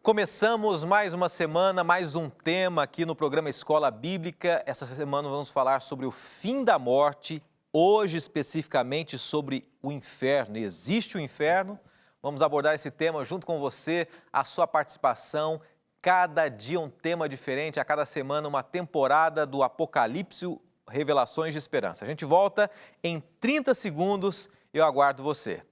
Começamos mais uma semana, mais um tema aqui no programa Escola Bíblica. Essa semana vamos falar sobre o fim da morte, hoje especificamente sobre o inferno. Existe o inferno? Vamos abordar esse tema junto com você, a sua participação. Cada dia um tema diferente, a cada semana uma temporada do Apocalipse, Revelações de Esperança. A gente volta em 30 segundos, eu aguardo você.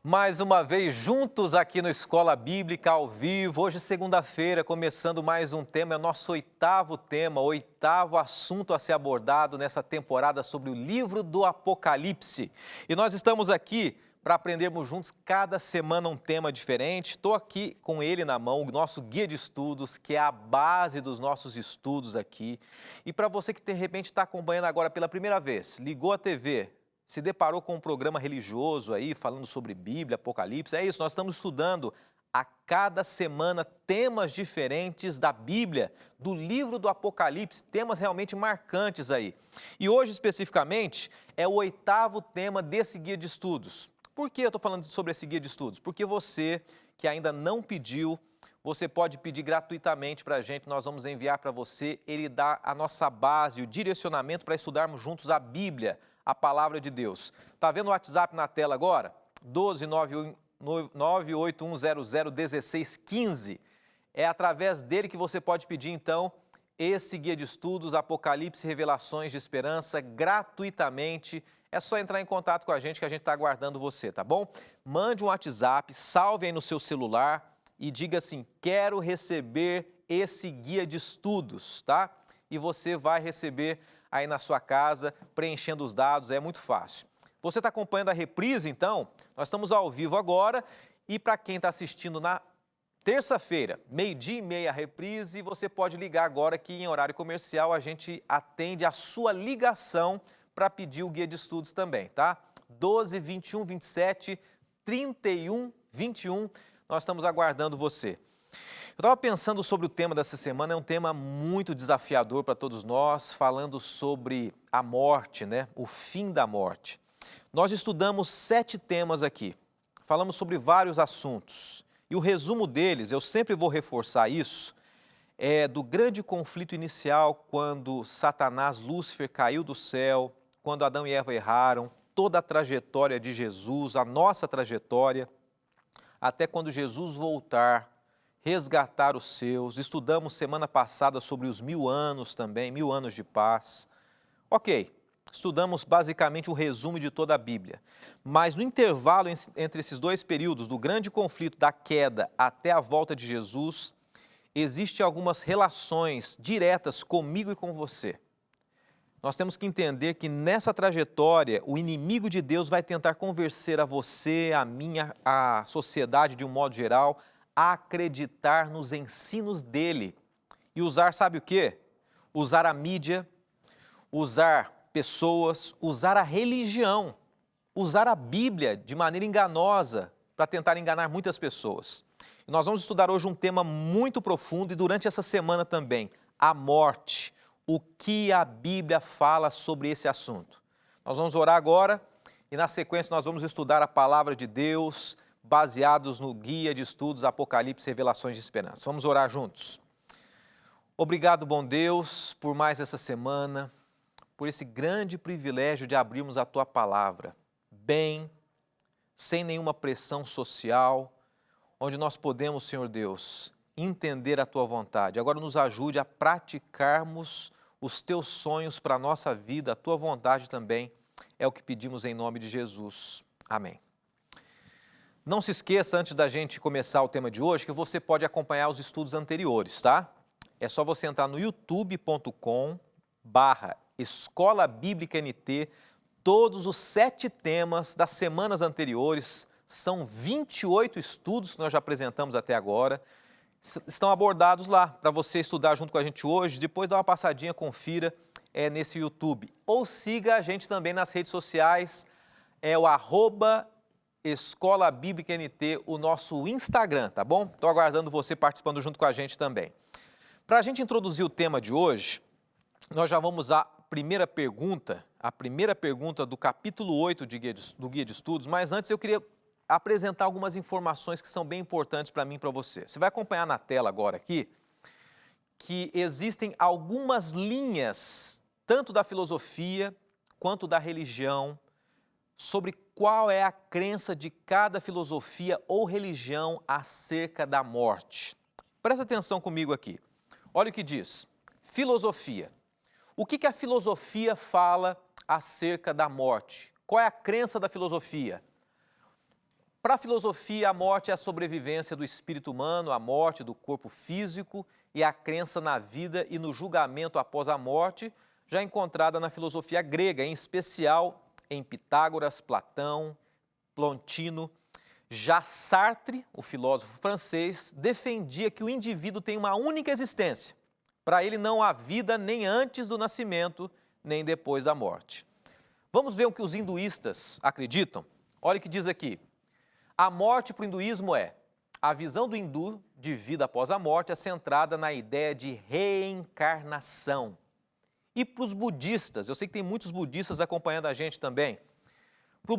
Mais uma vez juntos aqui no Escola Bíblica ao vivo, hoje segunda-feira, começando mais um tema, é o nosso oitavo tema, oitavo assunto a ser abordado nessa temporada sobre o livro do Apocalipse. E nós estamos aqui para aprendermos juntos cada semana um tema diferente. Estou aqui com ele na mão, o nosso guia de estudos, que é a base dos nossos estudos aqui. E para você que de repente está acompanhando agora pela primeira vez, ligou a TV, se deparou com um programa religioso aí, falando sobre Bíblia, Apocalipse, é isso, nós estamos estudando a cada semana temas diferentes da Bíblia, do livro do Apocalipse, temas realmente marcantes aí. E hoje, especificamente, é o oitavo tema desse guia de estudos. Por que eu estou falando sobre esse guia de estudos? Porque você que ainda não pediu, você pode pedir gratuitamente para a gente, nós vamos enviar para você, ele dá a nossa base, o direcionamento para estudarmos juntos a Bíblia, a palavra de Deus. Está vendo o WhatsApp na tela agora? 12981001615. É através dele que você pode pedir, então, esse guia de estudos, Apocalipse, Revelações de Esperança, gratuitamente. É só entrar em contato com a gente que a gente está aguardando você, tá bom? Mande um WhatsApp, salve aí no seu celular e diga assim, quero receber esse guia de estudos, tá? E você vai receber aí na sua casa, preenchendo os dados, é muito fácil. Você está acompanhando a reprise, então? Nós estamos ao vivo agora e para quem está assistindo na terça-feira, 12h30 a reprise, você pode ligar agora que em horário comercial a gente atende a sua ligação para pedir o guia de estudos também, tá? 12 21 27 31 21, nós estamos aguardando você. Eu estava pensando sobre o tema dessa semana, é um tema muito desafiador para todos nós, falando sobre a morte, né? O fim da morte. Nós estudamos 7 temas aqui, falamos sobre vários assuntos. E o resumo deles, eu sempre vou reforçar isso, é do grande conflito inicial, quando Satanás, Lúcifer, caiu do céu, quando Adão e Eva erraram, toda a trajetória de Jesus, a nossa trajetória, até quando Jesus voltar, resgatar os seus. Estudamos semana passada sobre os 1000 anos também, 1000 anos de paz. Ok, estudamos basicamente o resumo de toda a Bíblia. Mas no intervalo entre esses dois períodos, do grande conflito da queda até a volta de Jesus, existem algumas relações diretas comigo e com você. Nós temos que entender que nessa trajetória, o inimigo de Deus vai tentar convencer a você, a mim, a sociedade de um modo geral, a acreditar nos ensinos dele e usar, sabe o quê? Usar a mídia, usar pessoas, usar a religião, usar a Bíblia de maneira enganosa para tentar enganar muitas pessoas. E nós vamos estudar hoje um tema muito profundo e durante essa semana também, a morte, o que a Bíblia fala sobre esse assunto. Nós vamos orar agora e na sequência nós vamos estudar a palavra de Deus, baseados no guia de estudos Apocalipse e Revelações de Esperança. Vamos orar juntos. Obrigado, bom Deus, por mais essa semana, por esse grande privilégio de abrirmos a Tua palavra, bem, sem nenhuma pressão social, onde nós podemos, Senhor Deus, entender a Tua vontade. Agora nos ajude a praticarmos os Teus sonhos para a nossa vida, a Tua vontade também, é o que pedimos em nome de Jesus. Amém. Não se esqueça, antes da gente começar o tema de hoje, que você pode acompanhar os estudos anteriores, tá? É só você entrar no youtube.com/Escola Bíblica NT. todos os 7 temas das semanas anteriores. São 28 estudos que nós já apresentamos até agora. Estão abordados lá para você estudar junto com a gente hoje. Depois dá uma passadinha, confira nesse YouTube. Ou siga a gente também nas redes sociais, o @Escola Bíblica NT, o nosso Instagram, tá bom? Estou aguardando você participando junto com a gente também. Para a gente introduzir o tema de hoje, nós já vamos à primeira pergunta do capítulo 8 do Guia de Estudos, mas antes eu queria apresentar algumas informações que são bem importantes para mim e para você. Você vai acompanhar na tela agora aqui que existem algumas linhas, tanto da filosofia quanto da religião, sobre qual é a crença de cada filosofia ou religião acerca da morte. Presta atenção comigo aqui. Olha o que diz. Filosofia. O que a filosofia fala acerca da morte? Qual é a crença da filosofia? Para a filosofia, a morte é a sobrevivência do espírito humano, a morte do corpo físico e a crença na vida e no julgamento após a morte, já encontrada na filosofia grega, em especial em Pitágoras, Platão, Plotino. Já Sartre, o filósofo francês, defendia que o indivíduo tem uma única existência. Para ele não há vida nem antes do nascimento, nem depois da morte. Vamos ver o que os hinduístas acreditam? Olha o que diz aqui. A morte para o hinduísmo a visão do hindu de vida após a morte é centrada na ideia de reencarnação. E para os budistas, eu sei que tem muitos budistas acompanhando a gente também. Para o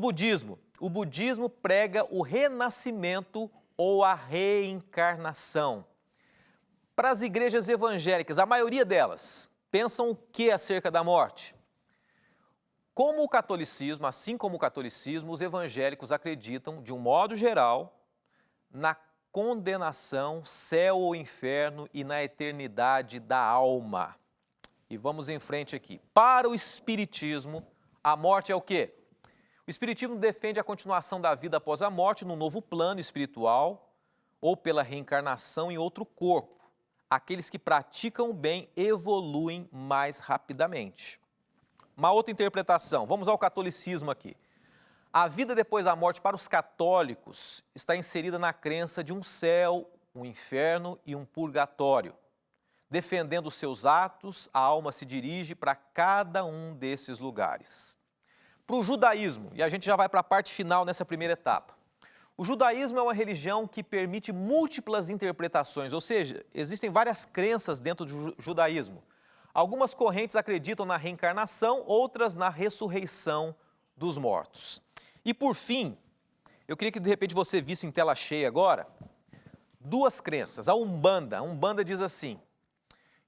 budismo prega o renascimento ou a reencarnação. Para as igrejas evangélicas, a maioria delas pensam o que acerca da morte? Como o catolicismo, assim como o catolicismo, os evangélicos acreditam, de um modo geral, na condenação, céu ou inferno e na eternidade da alma. E vamos em frente aqui. Para o espiritismo, a morte é o quê? O espiritismo defende a continuação da vida após a morte num novo plano espiritual ou pela reencarnação em outro corpo. Aqueles que praticam o bem evoluem mais rapidamente. Uma outra interpretação, vamos ao catolicismo aqui. A vida depois da morte para os católicos está inserida na crença de um céu, um inferno e um purgatório. Defendendo os seus atos, a alma se dirige para cada um desses lugares. Para o judaísmo, e a gente já vai para a parte final nessa primeira etapa. O judaísmo é uma religião que permite múltiplas interpretações, ou seja, existem várias crenças dentro do judaísmo. Algumas correntes acreditam na reencarnação, outras na ressurreição dos mortos. E por fim, eu queria que de repente você visse em tela cheia agora, 2 crenças. A Umbanda diz assim,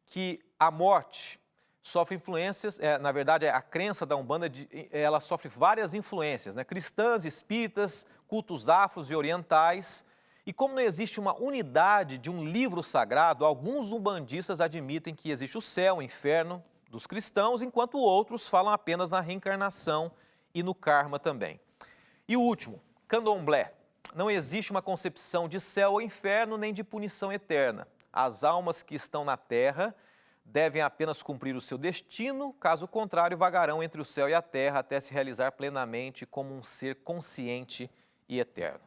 que a morte sofre influências, na verdade a crença da Umbanda, ela sofre várias influências, cristãs, espíritas, cultos afros e orientais, e como não existe uma unidade de um livro sagrado, alguns umbandistas admitem que existe o céu, o inferno dos cristãos, enquanto outros falam apenas na reencarnação e no karma também. E o último, Candomblé. Não existe uma concepção de céu ou inferno, nem de punição eterna. As almas que estão na terra devem apenas cumprir o seu destino, caso contrário, vagarão entre o céu e a terra até se realizar plenamente como um ser consciente e eterno.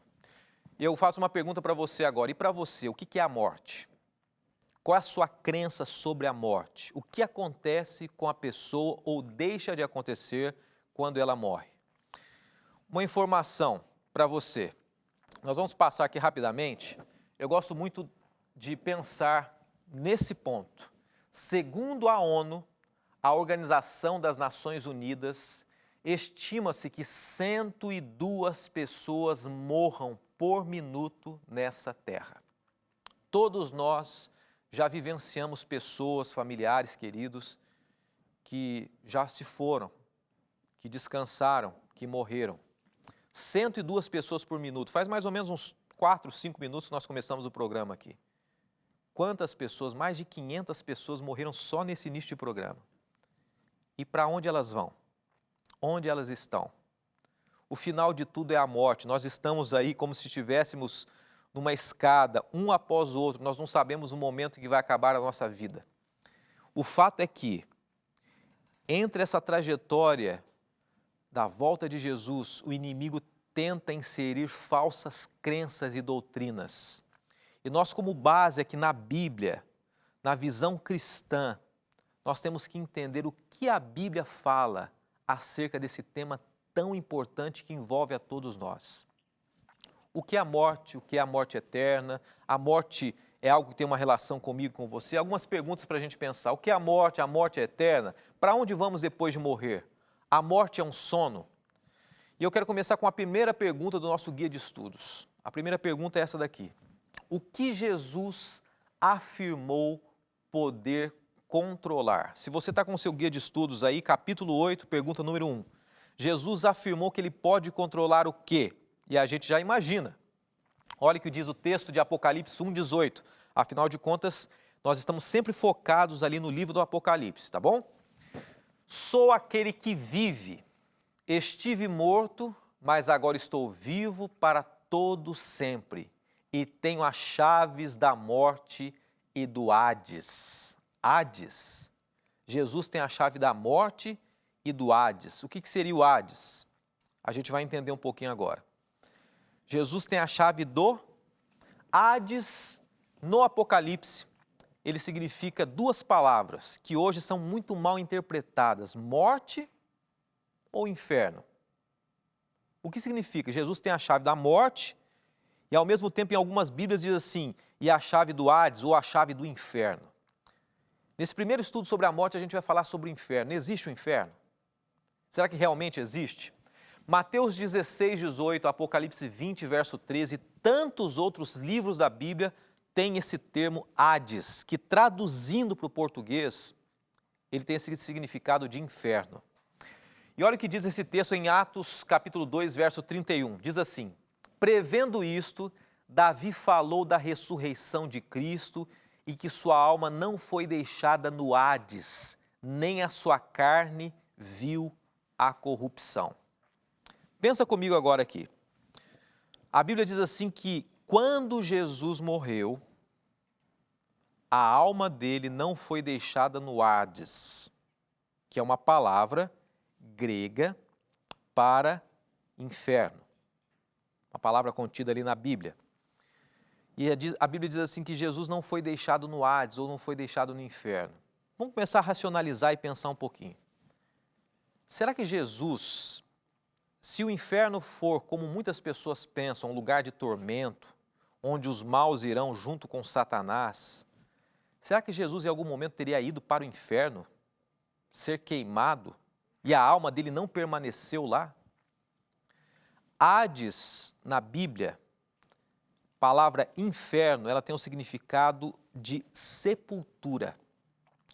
Eu faço uma pergunta para você agora, e para você, o que é a morte? Qual é a sua crença sobre a morte? O que acontece com a pessoa ou deixa de acontecer quando ela morre? Uma informação para você. Nós vamos passar aqui rapidamente. Eu gosto muito de pensar nesse ponto. Segundo a ONU, a Organização das Nações Unidas, estima-se que 102 pessoas morram por minuto nessa terra. Todos nós já vivenciamos pessoas, familiares, queridos, que já se foram, que descansaram, que morreram. 102 pessoas por minuto. Faz mais ou menos uns 4, 5 minutos que nós começamos o programa aqui. Quantas pessoas, mais de 500 pessoas morreram só nesse início de programa. E para onde elas vão? Onde elas estão? O final de tudo é a morte. Nós estamos aí como se estivéssemos numa escada, um após o outro. Nós não sabemos o momento em que vai acabar a nossa vida. O fato é que, entre essa trajetória da volta de Jesus, o inimigo tenta inserir falsas crenças e doutrinas. E nós, como base aqui na Bíblia, na visão cristã, nós temos que entender o que a Bíblia fala acerca desse tema tão importante que envolve a todos nós. O que é a morte? O que é a morte eterna? A morte é algo que tem uma relação comigo, com você? Algumas perguntas para a gente pensar. O que é a morte? A morte é eterna? Para onde vamos depois de morrer? A morte é um sono? E eu quero começar com a primeira pergunta do nosso guia de estudos. A primeira pergunta é essa daqui. O que Jesus afirmou poder controlar? Se você está com o seu guia de estudos aí, capítulo 8, pergunta número 1. Jesus afirmou que ele pode controlar o quê? E a gente já imagina. Olha o que diz o texto de Apocalipse 1,18. Afinal de contas, nós estamos sempre focados ali no livro do Apocalipse, tá bom? Sou aquele que vive. Estive morto, mas agora estou vivo para todo sempre. E tenho as chaves da morte e do Hades. Hades. Jesus tem a chave da morte e do Hades. O que seria o Hades? A gente vai entender um pouquinho agora. Jesus tem a chave do Hades. No Apocalipse, ele significa duas palavras que hoje são muito mal interpretadas: morte ou inferno. O que significa? Jesus tem a chave da morte e, ao mesmo tempo, em algumas Bíblias diz assim, e a chave do Hades ou a chave do inferno. Nesse primeiro estudo sobre a morte, a gente vai falar sobre o inferno. Existe o inferno? Será que realmente existe? Mateus 16, 18, Apocalipse 20, verso 13, e tantos outros livros da Bíblia têm esse termo Hades, que traduzindo para o português, ele tem esse significado de inferno. E olha o que diz esse texto em Atos, capítulo 2, verso 31. Diz assim, prevendo isto, Davi falou da ressurreição de Cristo e que sua alma não foi deixada no Hades, nem a sua carne viu a corrupção. Pensa comigo agora aqui. A Bíblia diz assim que quando Jesus morreu, a alma dele não foi deixada no Hades, que é uma palavra grega para inferno. Uma palavra contida ali na Bíblia. E a Bíblia diz assim que Jesus não foi deixado no Hades ou não foi deixado no inferno. Vamos começar a racionalizar e pensar um pouquinho. Será que Jesus, se o inferno for, como muitas pessoas pensam, um lugar de tormento, onde os maus irão junto com Satanás, será que Jesus em algum momento teria ido para o inferno, ser queimado, e a alma dele não permaneceu lá? Hades, na Bíblia, palavra inferno, ela tem um significado de sepultura.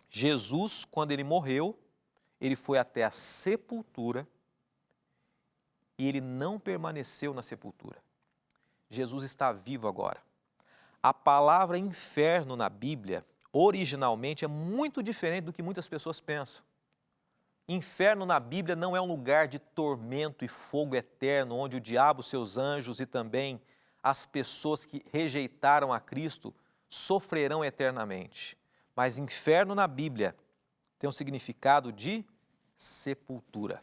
Jesus, quando ele morreu, ele foi até a sepultura e ele não permaneceu na sepultura. Jesus está vivo agora. A palavra inferno na Bíblia, originalmente, é muito diferente do que muitas pessoas pensam. Inferno na Bíblia não é um lugar de tormento e fogo eterno, onde o diabo, seus anjos e também as pessoas que rejeitaram a Cristo sofrerão eternamente. Mas inferno na Bíblia tem um significado de sepultura.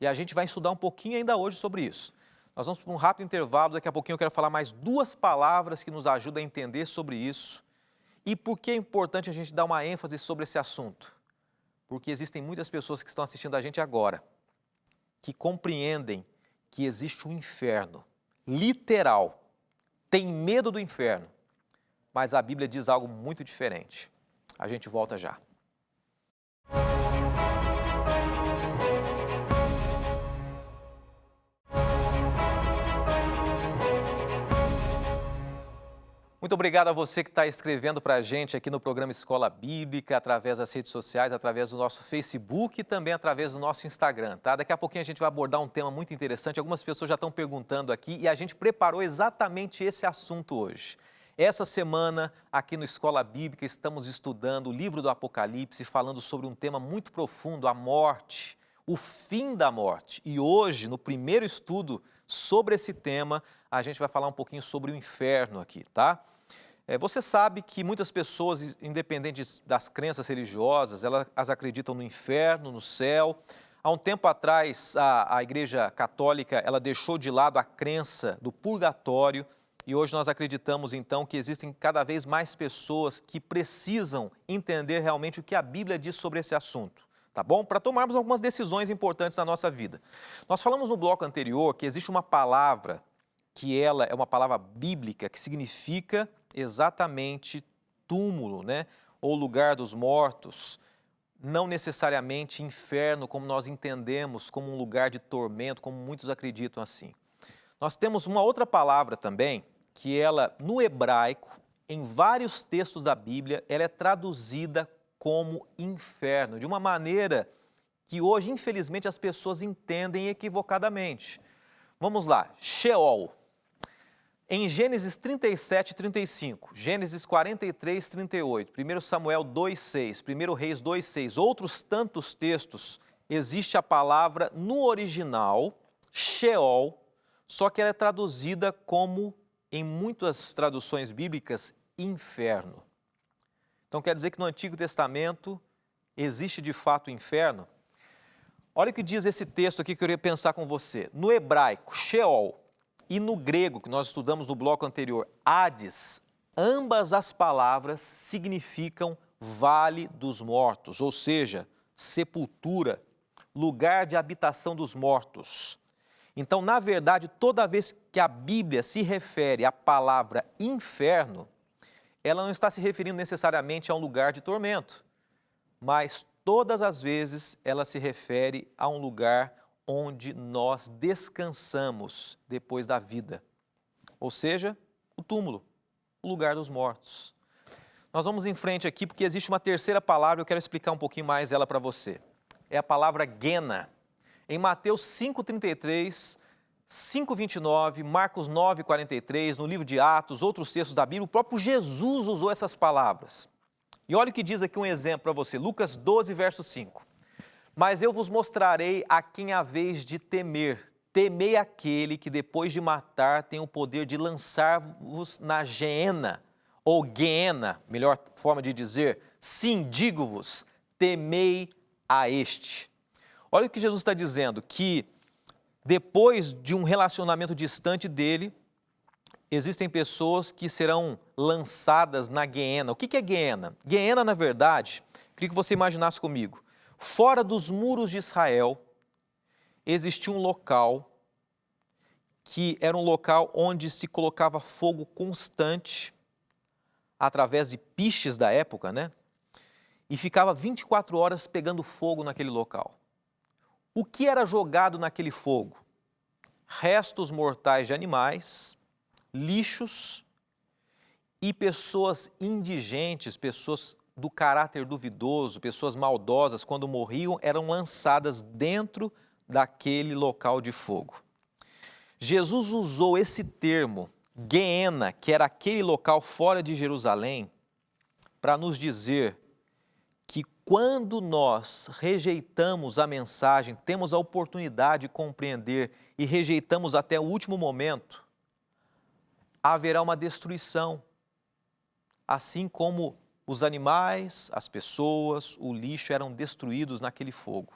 E a gente vai estudar um pouquinho ainda hoje sobre isso. Nós vamos para um rápido intervalo, daqui a pouquinho eu quero falar mais duas palavras que nos ajudam a entender sobre isso. E por que é importante a gente dar uma ênfase sobre esse assunto? Porque existem muitas pessoas que estão assistindo a gente agora, que compreendem que existe um inferno, literal, tem medo do inferno, mas a Bíblia diz algo muito diferente. A gente volta já. Muito obrigado a você que está escrevendo para a gente aqui no programa Escola Bíblica, através das redes sociais, através do nosso Facebook e também através do nosso Instagram, tá? Daqui a pouquinho a gente vai abordar um tema muito interessante. Algumas pessoas já estão perguntando aqui e a gente preparou exatamente esse assunto hoje. Essa semana, aqui no Escola Bíblica, estamos estudando o livro do Apocalipse, falando sobre um tema muito profundo, a morte, o fim da morte. E hoje, no primeiro estudo sobre esse tema, a gente vai falar um pouquinho sobre o inferno aqui, tá? Você sabe que muitas pessoas, independentes das crenças religiosas, elas acreditam no inferno, no céu. Há um tempo atrás, a Igreja Católica ela deixou de lado a crença do purgatório e hoje nós acreditamos, então, que existem cada vez mais pessoas que precisam entender realmente o que a Bíblia diz sobre esse assunto, tá bom? Para tomarmos algumas decisões importantes na nossa vida. Nós falamos no bloco anterior que existe uma palavra que ela é uma palavra bíblica que significa exatamente túmulo, né? Ou lugar dos mortos. Não necessariamente inferno, como nós entendemos, como um lugar de tormento, como muitos acreditam assim. Nós temos uma outra palavra também, que ela, no hebraico, em vários textos da Bíblia, ela é traduzida como inferno, de uma maneira que hoje, infelizmente, as pessoas entendem equivocadamente. Vamos lá, Sheol. Em Gênesis 37, 35, Gênesis 43, 38, 1 Samuel 2, 6, 1 Reis 2, 6, outros tantos textos, existe a palavra no original, Sheol, só que ela é traduzida como, em muitas traduções bíblicas, inferno. Então quer dizer que no Antigo Testamento existe de fato o inferno? Olha o que diz esse texto aqui que eu queria pensar com você. No hebraico, Sheol, e no grego, que nós estudamos no bloco anterior, Hades, ambas as palavras significam vale dos mortos, ou seja, sepultura, lugar de habitação dos mortos. Então, na verdade, toda vez que a Bíblia se refere à palavra inferno, ela não está se referindo necessariamente a um lugar de tormento, mas todas as vezes ela se refere a um lugar onde nós descansamos depois da vida, ou seja, o túmulo, o lugar dos mortos. Nós vamos em frente aqui porque existe uma terceira palavra, eu quero explicar um pouquinho mais ela para você. É a palavra Guena. Em Mateus 5,33, 5,29, Marcos 9,43, no livro de Atos, outros textos da Bíblia, o próprio Jesus usou essas palavras. E olha o que diz aqui um exemplo para você, Lucas 12, verso 5. Mas eu vos mostrarei a quem haveis de temer. Temei aquele que depois de matar tem o poder de lançar-vos na geena, ou guiena, melhor forma de dizer. Sim, digo-vos, temei a este. Olha o que Jesus está dizendo, que depois de um relacionamento distante dele, existem pessoas que serão lançadas na guiena. O que é guiena? Guiena, na verdade, queria que você imaginasse comigo. Fora dos muros de Israel, existia um local que era um local onde se colocava fogo constante, através de piches da época, né? E ficava 24 horas pegando fogo naquele local. O que era jogado naquele fogo? Restos mortais de animais, lixos e pessoas indigentes, pessoas do caráter duvidoso, pessoas maldosas, quando morriam, eram lançadas dentro daquele local de fogo. Jesus usou esse termo, Guiena, que era aquele local fora de Jerusalém, para nos dizer que quando nós rejeitamos a mensagem, temos a oportunidade de compreender e rejeitamos até o último momento, haverá uma destruição, assim como os animais, as pessoas, o lixo eram destruídos naquele fogo.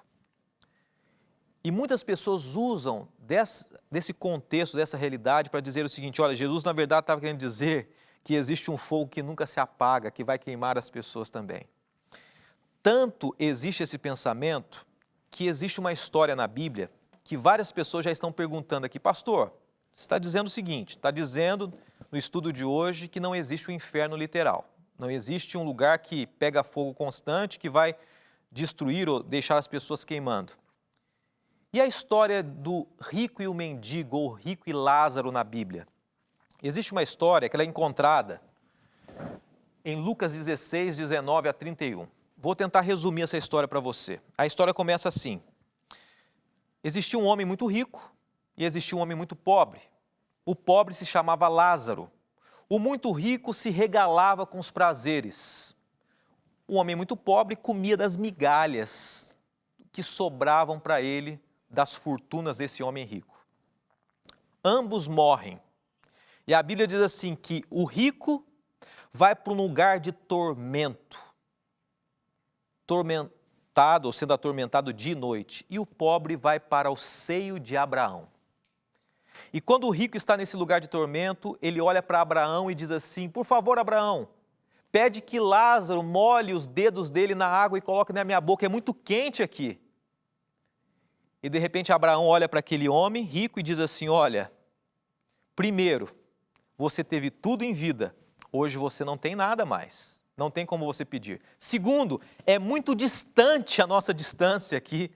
E muitas pessoas usam desse contexto, dessa realidade, para dizer o seguinte, olha, Jesus na verdade estava querendo dizer que existe um fogo que nunca se apaga, que vai queimar as pessoas também. Tanto existe esse pensamento, que existe uma história na Bíblia, que várias pessoas já estão perguntando aqui, pastor, você está dizendo o seguinte, está dizendo no estudo de hoje que não existe um inferno literal. Não existe um lugar que pega fogo constante, que vai destruir ou deixar as pessoas queimando. E a história do rico e o mendigo, ou rico e Lázaro na Bíblia? Existe uma história que ela é encontrada em Lucas 16, 19 a 31. Vou tentar resumir essa história para você. A história começa assim. Existia um homem muito rico e existia um homem muito pobre. O pobre se chamava Lázaro. O muito rico se regalava com os prazeres. O homem muito pobre comia das migalhas que sobravam para ele das fortunas desse homem rico. Ambos morrem. E a Bíblia diz assim que o rico vai para um lugar de tormento. atormentado ou sendo atormentado dia e noite, e o pobre vai para o seio de Abraão. E quando o rico está nesse lugar de tormento, ele olha para Abraão e diz assim: por favor, Abraão, pede que Lázaro molhe os dedos dele na água e coloque na minha boca, é muito quente aqui. E de repente Abraão olha para aquele homem rico e diz assim: olha, primeiro, você teve tudo em vida, hoje você não tem nada mais, não tem como você pedir. Segundo, é muito distante a nossa distância aqui.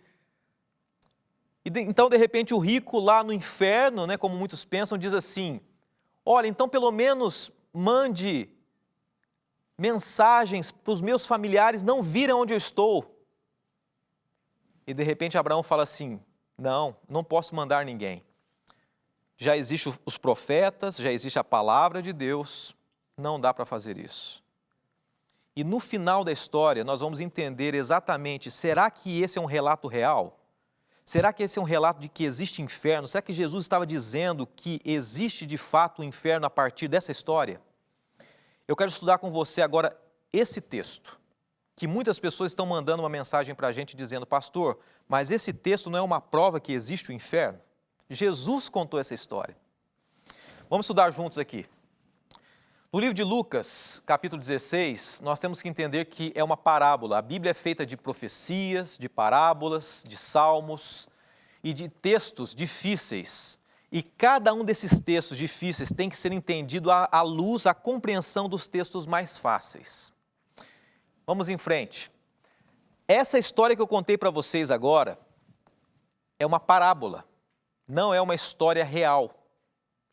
Então, de repente, o rico lá no inferno, né, como muitos pensam, diz assim: olha, então pelo menos mande mensagens para os meus familiares não virem onde eu estou. E de repente Abraão fala assim: não posso mandar ninguém. Já existem os profetas, já existe a palavra de Deus, não dá para fazer isso. E no final da história nós vamos entender exatamente, será que esse é um relato real? Será que esse é um relato de que existe inferno? Será que Jesus estava dizendo que existe de fato o inferno a partir dessa história? Eu quero estudar com você agora esse texto, que muitas pessoas estão mandando uma mensagem para a gente dizendo: pastor, mas esse texto não é uma prova que existe o inferno? Jesus contou essa história. Vamos estudar juntos aqui. No livro de Lucas, capítulo 16, nós temos que entender que é uma parábola. A Bíblia é feita de profecias, de parábolas, de salmos e de textos difíceis. E cada um desses textos difíceis tem que ser entendido à luz, à compreensão dos textos mais fáceis. Vamos em frente. Essa história que eu contei para vocês agora é uma parábola, não é uma história real.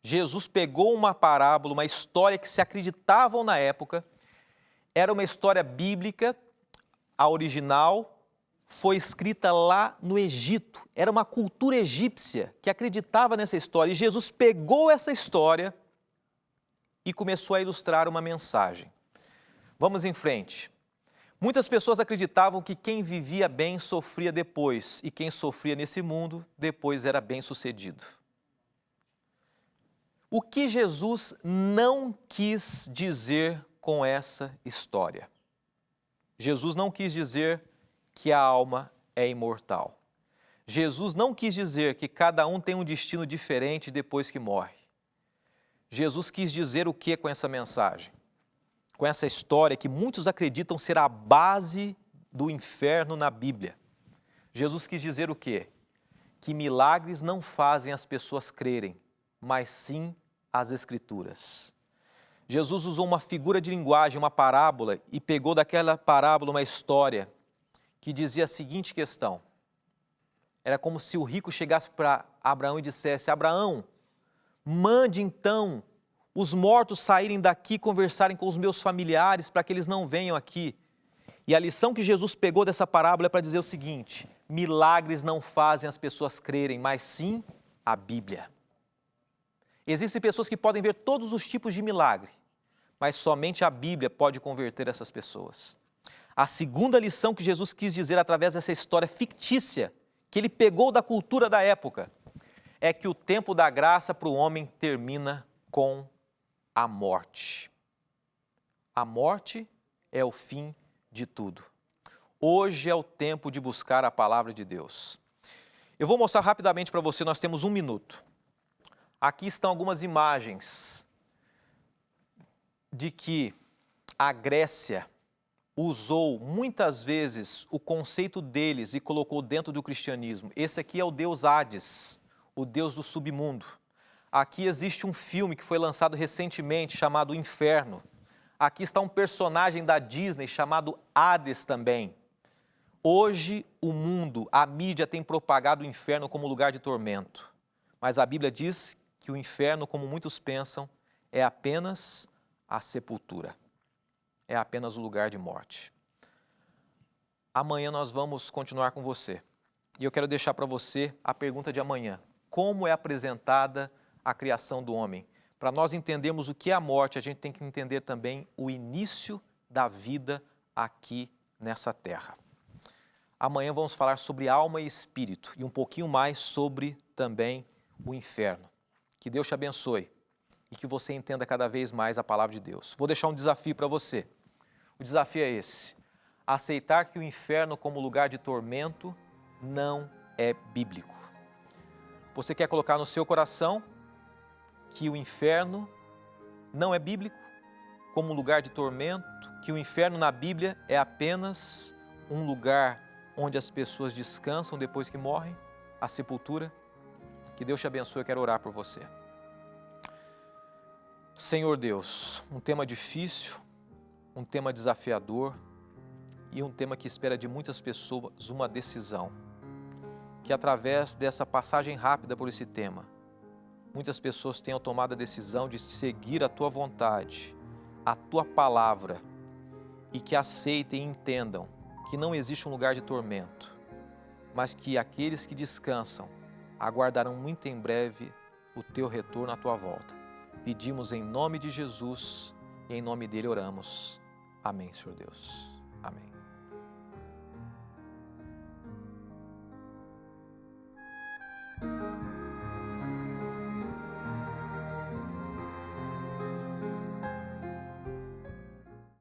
Jesus pegou uma parábola, uma história que se acreditavam na época, era uma história bíblica, a original foi escrita lá no Egito, era uma cultura egípcia que acreditava nessa história, e Jesus pegou essa história e começou a ilustrar uma mensagem. Vamos em frente. Muitas pessoas acreditavam que quem vivia bem sofria depois, e quem sofria nesse mundo, depois era bem-sucedido. O que Jesus não quis dizer com essa história? Jesus não quis dizer que a alma é imortal. Jesus não quis dizer que cada um tem um destino diferente depois que morre. Jesus quis dizer o que com essa mensagem? Com essa história que muitos acreditam ser a base do inferno na Bíblia. Jesus quis dizer o quê? Que milagres não fazem as pessoas crerem, mas sim as Escrituras. Jesus usou uma figura de linguagem, uma parábola, e pegou daquela parábola uma história que dizia a seguinte questão. Era como se o rico chegasse para Abraão e dissesse: Abraão, mande então os mortos saírem daqui e conversarem com os meus familiares para que eles não venham aqui. E a lição que Jesus pegou dessa parábola é para dizer o seguinte: milagres não fazem as pessoas crerem, mas sim a Bíblia. Existem pessoas que podem ver todos os tipos de milagre, mas somente a Bíblia pode converter essas pessoas. A segunda lição que Jesus quis dizer através dessa história fictícia, que ele pegou da cultura da época, é que o tempo da graça para o homem termina com a morte. A morte é o fim de tudo. Hoje é o tempo de buscar a palavra de Deus. Eu vou mostrar rapidamente para você, nós temos 1 minuto. Aqui estão algumas imagens de que a Grécia usou muitas vezes o conceito deles e colocou dentro do cristianismo. Esse aqui é o deus Hades, o deus do submundo. Aqui existe um filme que foi lançado recentemente chamado Inferno. Aqui está um personagem da Disney chamado Hades também. Hoje o mundo, a mídia tem propagado o inferno como lugar de tormento. Mas a Bíblia diz que o inferno, como muitos pensam, é apenas a sepultura. É apenas o lugar de morte. Amanhã nós vamos continuar com você. E eu quero deixar para você a pergunta de amanhã. Como é apresentada a criação do homem? Para nós entendermos o que é a morte, a gente tem que entender também o início da vida aqui nessa terra. Amanhã vamos falar sobre alma e espírito e um pouquinho mais sobre também o inferno. Que Deus te abençoe e que você entenda cada vez mais a palavra de Deus. Vou deixar um desafio para você. O desafio é esse: aceitar que o inferno como lugar de tormento não é bíblico. Você quer colocar no seu coração que o inferno não é bíblico como lugar de tormento, que o inferno na Bíblia é apenas um lugar onde as pessoas descansam depois que morrem, a sepultura? Que Deus te abençoe, eu quero orar por você. Senhor Deus, um tema difícil, um tema desafiador e um tema que espera de muitas pessoas uma decisão. Que através dessa passagem rápida por esse tema, muitas pessoas tenham tomado a decisão de seguir a Tua vontade, a Tua palavra, e que aceitem e entendam que não existe um lugar de tormento, mas que aqueles que descansam aguardarão muito em breve o Teu retorno à Tua volta. Pedimos em nome de Jesus e em nome dele oramos. Amém, Senhor Deus. Amém.